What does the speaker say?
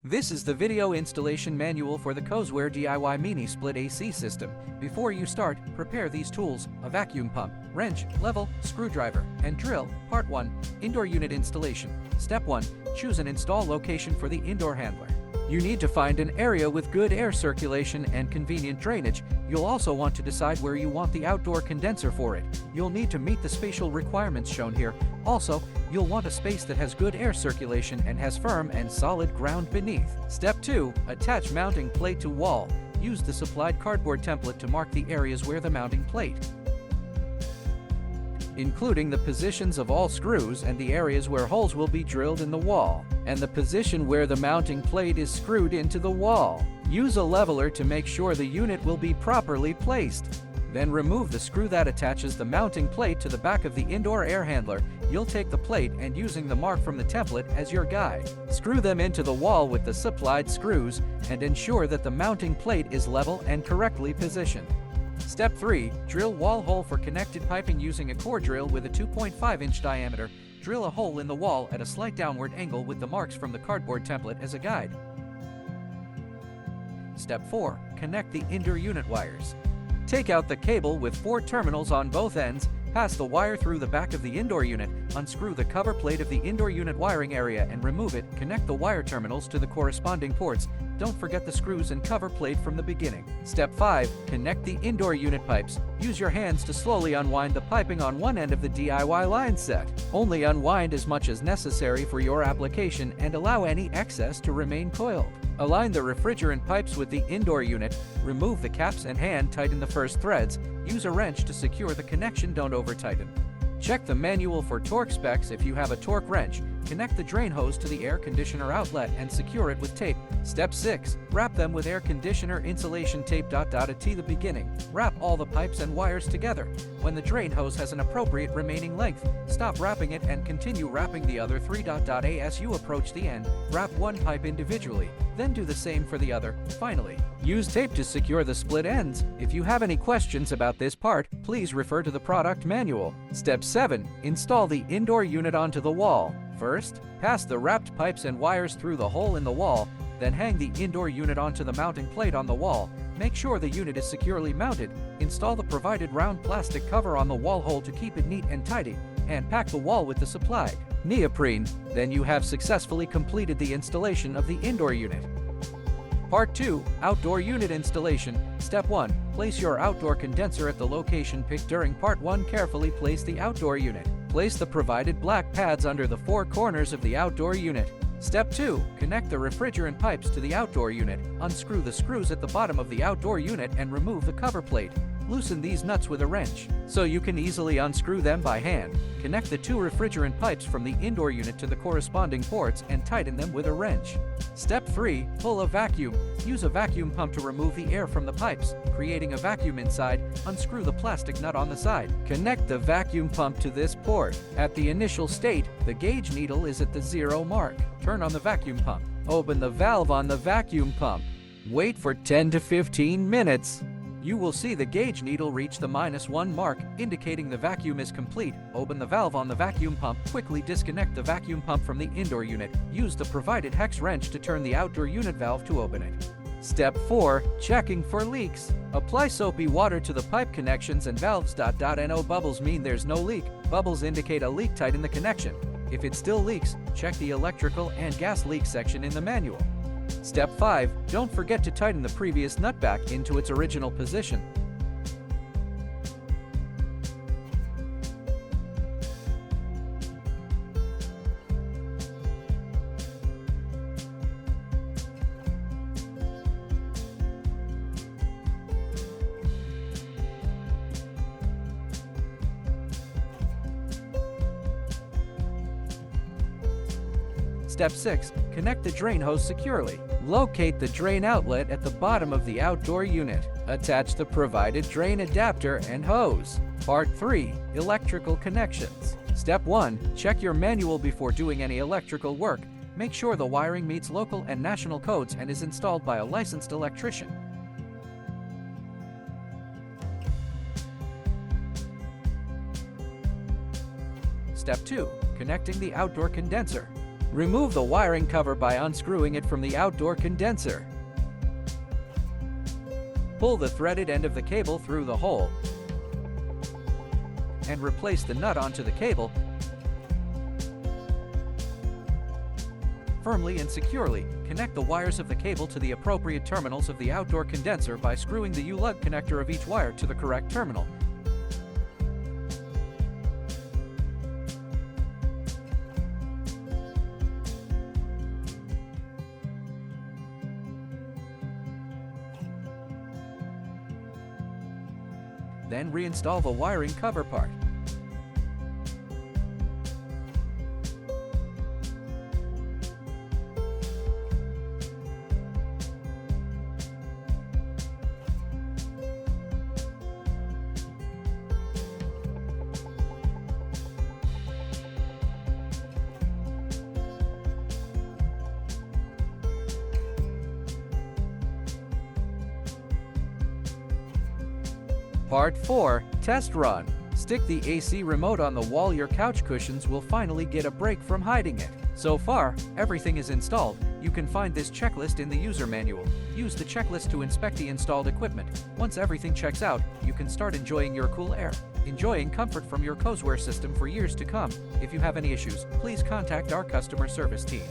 This is the video installation manual for the Cozware DIY Mini Split AC system. Before you start, prepare these tools: a vacuum pump, wrench, level, screwdriver, and drill. Part 1. Indoor unit installation. Step 1. Choose and install location for the indoor handler. You need to find an area with good air circulation and convenient drainage. You'll also want to decide where you want the outdoor condenser for it. You'll need to meet the spatial requirements shown here. Also, you'll want a space that has good air circulation and has firm and solid ground beneath. Step 2. Attach mounting plate to wall. Use the supplied cardboard template to mark the areas where the mounting plate, including the positions of all screws and the areas where holes will be drilled in the wall, and the position where the mounting plate is screwed into the wall. Use a leveler to make sure the unit will be properly placed. Then remove the screw that attaches the mounting plate to the back of the indoor air handler. You'll take the plate and, using the mark from the template as your guide, screw them into the wall with the supplied screws and ensure that the mounting plate is level and correctly positioned. Step 3. Drill wall hole for connected piping using a core drill with a 2.5-inch diameter. Drill a hole in the wall at a slight downward angle with the marks from the cardboard template as a guide. Step 4. Connect the indoor unit wires. Take out the cable with 4 terminals on both ends, pass the wire through the back of the indoor unit, unscrew the cover plate of the indoor unit wiring area and remove it. Connect the wire terminals to the corresponding ports. Don't forget the screws and cover plate from the beginning. Step 5. Connect the indoor unit pipes. Use your hands to slowly unwind the piping on one end of the DIY line set. Only unwind as much as necessary for your application and allow any excess to remain coiled. Align the refrigerant pipes with the indoor unit. Remove the caps and hand tighten the first threads. Use a wrench to secure the connection. Don't over-tighten. Check the manual for torque specs. If you have a torque wrench, connect the drain hose to the air conditioner outlet and secure it with tape. Step 6. Wrap them with air conditioner insulation tape. At the beginning, wrap all the pipes and wires together. When the drain hose has an appropriate remaining length, stop wrapping it and continue wrapping the other 3. As you approach the end, wrap one pipe individually, then do the same for the other. Finally, use tape to secure the split ends. If you have any questions about this part, please refer to the product manual. Step 7. Install the indoor unit onto the wall. First, pass the wrapped pipes and wires through the hole in the wall, then hang the indoor unit onto the mounting plate on the wall. Make sure the unit is securely mounted. Install the provided round plastic cover on the wall hole to keep it neat and tidy, and pack the wall with the supplied neoprene. Then you have successfully completed the installation of the indoor unit. Part 2. Outdoor unit installation. Step 1. Place your outdoor condenser at the location picked during Part 1. Carefully place the outdoor unit. Place the provided black pads under the 4 corners of the outdoor unit. Step 2. Connect the refrigerant pipes to the outdoor unit. Unscrew the screws at the bottom of the outdoor unit and remove the cover plate. Loosen these nuts with a wrench, so you can easily unscrew them by hand. Connect the 2 refrigerant pipes from the indoor unit to the corresponding ports and tighten them with a wrench. Step 3. Pull a vacuum. Use a vacuum pump to remove the air from the pipes, creating a vacuum inside. Unscrew the plastic nut on the side. Connect the vacuum pump to this port. At the initial state, the gauge needle is at the 0 mark. Turn on the vacuum pump. Open the valve on the vacuum pump. Wait for 10 to 15 minutes. You will see the gauge needle reach the -1 mark, indicating the vacuum is complete. Open the valve on the vacuum pump. Quickly disconnect the vacuum pump from the indoor unit. Use the provided hex wrench to turn the outdoor unit valve to open it. Step 4. Checking for leaks. Apply soapy water to the pipe connections and valves. No bubbles mean there's no leak. Bubbles indicate a leak. Tighten the connection. If it still leaks, check the electrical and gas leak section in the manual. Step 5. Don't forget to tighten the previous nut back into its original position. Step 6. Connect the drain hose securely. Locate the drain outlet at the bottom of the outdoor unit. Attach the provided drain adapter and hose. Part 3. Electrical connections. Step 1. Check your manual before doing any electrical work. Make sure the wiring meets local and national codes and is installed by a licensed electrician. Step 2. Connecting the outdoor condenser. Remove the wiring cover by unscrewing it from the outdoor condenser. Pull the threaded end of the cable through the hole and replace the nut onto the cable. Firmly and securely connect the wires of the cable to the appropriate terminals of the outdoor condenser by screwing the U-lug connector of each wire to the correct terminal. Then reinstall the wiring cover part. Part 4. Test Run. Stick the AC remote on the wall. Your couch cushions will finally get a break from hiding it. So far, everything is installed. You can find this checklist in the user manual. Use the checklist to inspect the installed equipment. Once everything checks out, you can start enjoying your cool air. Enjoying comfort from your Cozware system for years to come. If you have any issues, please contact our customer service team.